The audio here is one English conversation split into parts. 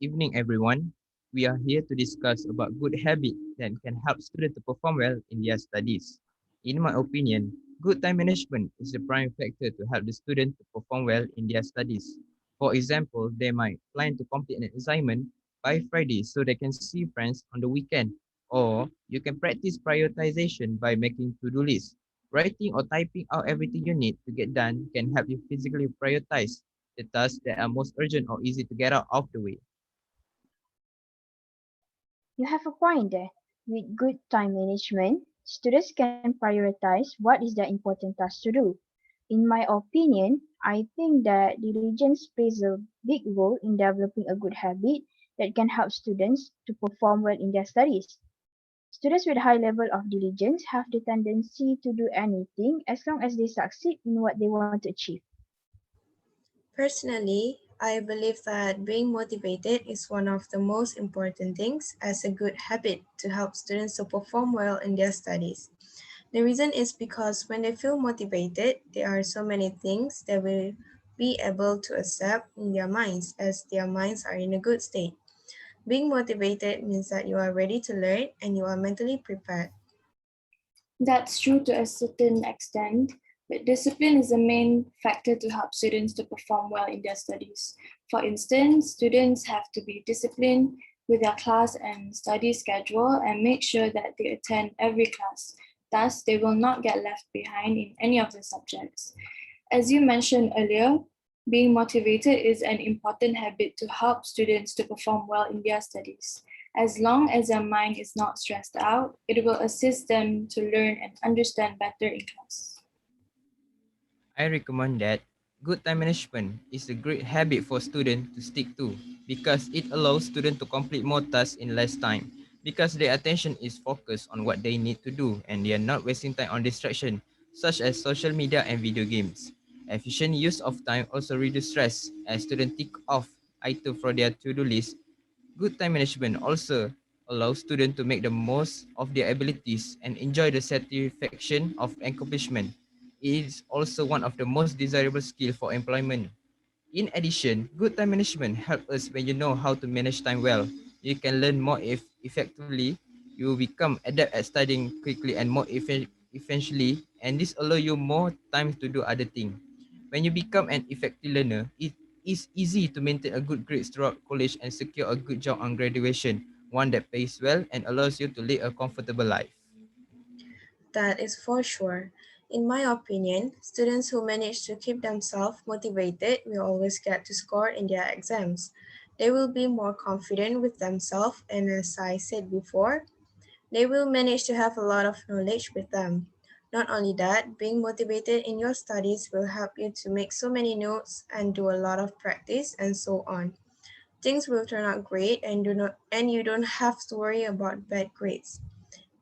Evening, everyone. We are here to discuss about good habits that can help students to perform well in their studies. In my opinion, good time management is the prime factor to help the student to perform well in their studies. For example, they might plan to complete an assignment by Friday so they can see friends on the weekend. Or you can practice prioritization by making to-do lists. Writing or typing out everything you need to get done can help you physically prioritize the tasks that are most urgent or easy to get out of the way. You have a point there. With good time management, students can prioritize what is their important task to do. In my opinion, I think that diligence plays a big role in developing a good habit that can help students to perform well in their studies. Students with high level of diligence have the tendency to do anything as long as they succeed in what they want to achieve. Personally, I believe that being motivated is one of the most important things as a good habit to help students to perform well in their studies. The reason is because when they feel motivated, there are so many things they will be able to accept in their minds as their minds are in a good state. Being motivated means that you are ready to learn and you are mentally prepared. That's true to a certain extent, but discipline is the main factor to help students to perform well in their studies. For instance, students have to be disciplined with their class and study schedule and make sure that they attend every class. Thus, they will not get left behind in any of the subjects. As you mentioned earlier, being motivated is an important habit to help students to perform well in their studies. As long as their mind is not stressed out, it will assist them to learn and understand better in class. I recommend that good time management is a great habit for students to stick to because it allows students to complete more tasks in less time because their attention is focused on what they need to do and they are not wasting time on distraction such as social media and video games. Efficient use of time also reduce stress as students tick off items from their to-do list. Good time management also allows students to make the most of their abilities and enjoy the satisfaction of accomplishment. It is also one of the most desirable skills for employment. In addition, good time management helps us when you know how to manage time well. You can learn more effectively. You will become adept at studying quickly and more efficiently, and this allows you more time to do other things. When you become an effective learner, it is easy to maintain a good grades throughout college and secure a good job on graduation, one that pays well and allows you to lead a comfortable life. That is for sure. In my opinion, students who manage to keep themselves motivated will always get to score in their exams. They will be more confident with themselves, and as I said before, they will manage to have a lot of knowledge with them. Not only that, being motivated in your studies will help you to make so many notes and do a lot of practice and so on. Things will turn out great and you don't have to worry about bad grades.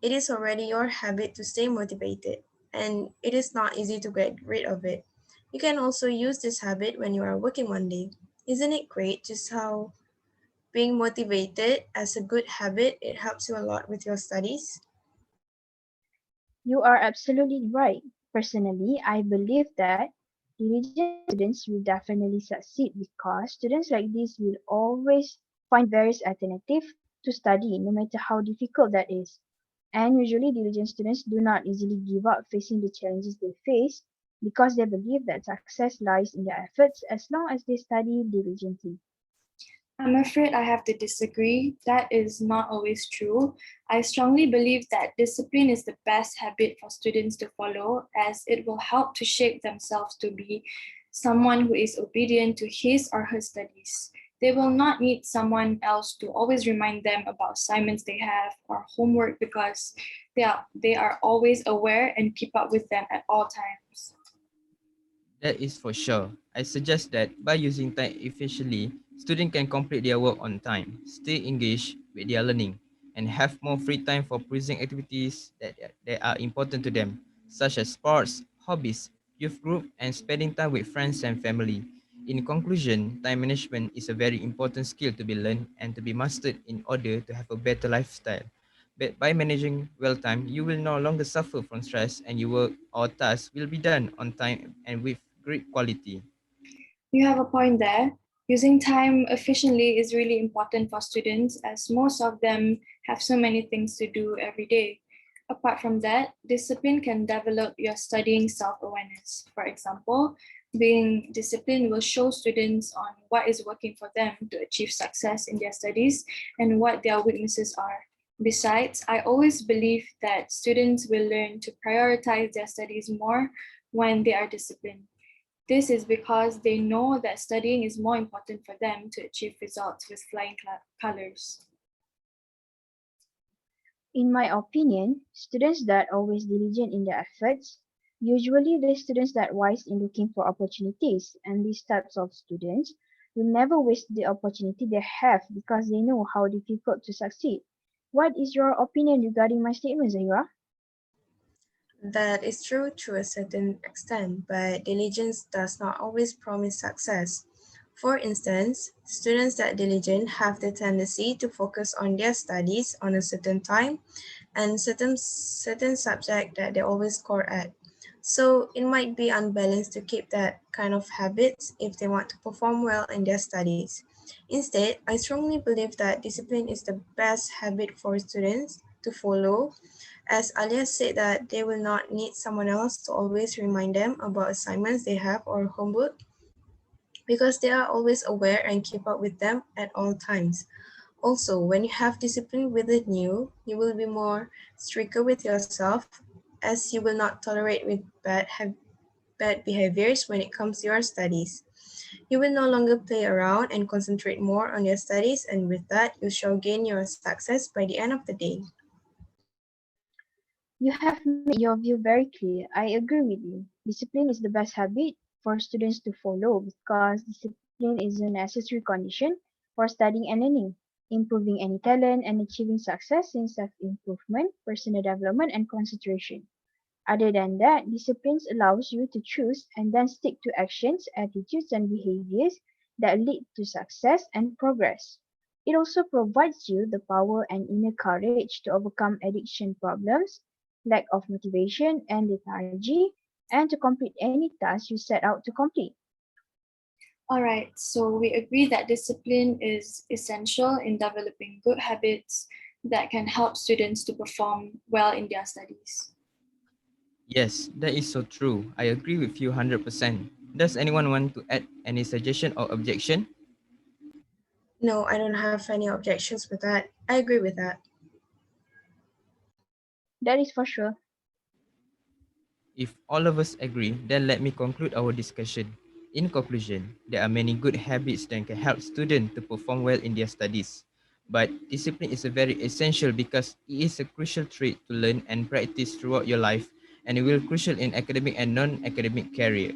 It is already your habit to stay motivated, and it is not easy to get rid of it. You can also use this habit when you are working one day. Isn't it great just how being motivated as a good habit, it helps you a lot with your studies? You are absolutely right. Personally, I believe that diligent students will definitely succeed because students like this will always find various alternatives to study, no matter how difficult that is. And usually, diligent students do not easily give up facing the challenges they face because they believe that success lies in their efforts as long as they study diligently. I'm afraid I have to disagree. That is not always true. I strongly believe that discipline is the best habit for students to follow as it will help to shape themselves to be someone who is obedient to his or her studies. They will not need someone else to always remind them about assignments they have or homework because they are always aware and keep up with them at all times. That is for sure. I suggest that by using time efficiently, students can complete their work on time, stay engaged with their learning, and have more free time for pursuing activities that are important to them, such as sports, hobbies, youth group, and spending time with friends and family. In conclusion, time management is a very important skill to be learned and to be mastered in order to have a better lifestyle. But by managing well time, you will no longer suffer from stress and your work or tasks will be done on time and with great quality. You have a point there. Using time efficiently is really important for students as most of them have so many things to do every day. Apart from that, discipline can develop your studying self-awareness. For example, being disciplined will show students on what is working for them to achieve success in their studies and what their weaknesses are. Besides, I always believe that students will learn to prioritize their studies more when they are disciplined. This is because they know that studying is more important for them to achieve results with flying colors. In my opinion, students that are always diligent in their efforts, usually the students that wise in looking for opportunities, and these types of students will never waste the opportunity they have because they know how difficult to succeed. What is your opinion regarding my statement, Zahira? That is true to a certain extent, but diligence does not always promise success. For instance, students that diligent have the tendency to focus on their studies on a certain time and certain subject that they always score at. So it might be unbalanced to keep that kind of habits if they want to perform well in their studies. Instead, I strongly believe that discipline is the best habit for students to follow, as Alia said that they will not need someone else to always remind them about assignments they have or homework because they are always aware and keep up with them at all times. Also, when you have discipline within you, you will be more stricter with yourself as you will not tolerate with bad behaviors when it comes to your studies. You will no longer play around and concentrate more on your studies, and with that, you shall gain your success by the end of the day. You have made your view very clear. I agree with you. Discipline is the best habit for students to follow because discipline is a necessary condition for studying and learning, improving any talent, and achieving success in self improvement, personal development, and concentration. Other than that, discipline allows you to choose and then stick to actions, attitudes, and behaviors that lead to success and progress. It also provides you the power and inner courage to overcome addiction problems, lack of motivation and lethargy, and to complete any task you set out to complete. All right, so we agree that discipline is essential in developing good habits that can help students to perform well in their studies. Yes, that is so true. I agree with you 100%. Does anyone want to add any suggestion or objection? No, I don't have any objections with that. I agree with that. That is for sure. If all of us agree, then let me conclude our discussion. In conclusion, there are many good habits that can help students to perform well in their studies. But discipline is a very essential because it is a crucial trait to learn and practice throughout your life, and it will crucial in academic and non-academic career.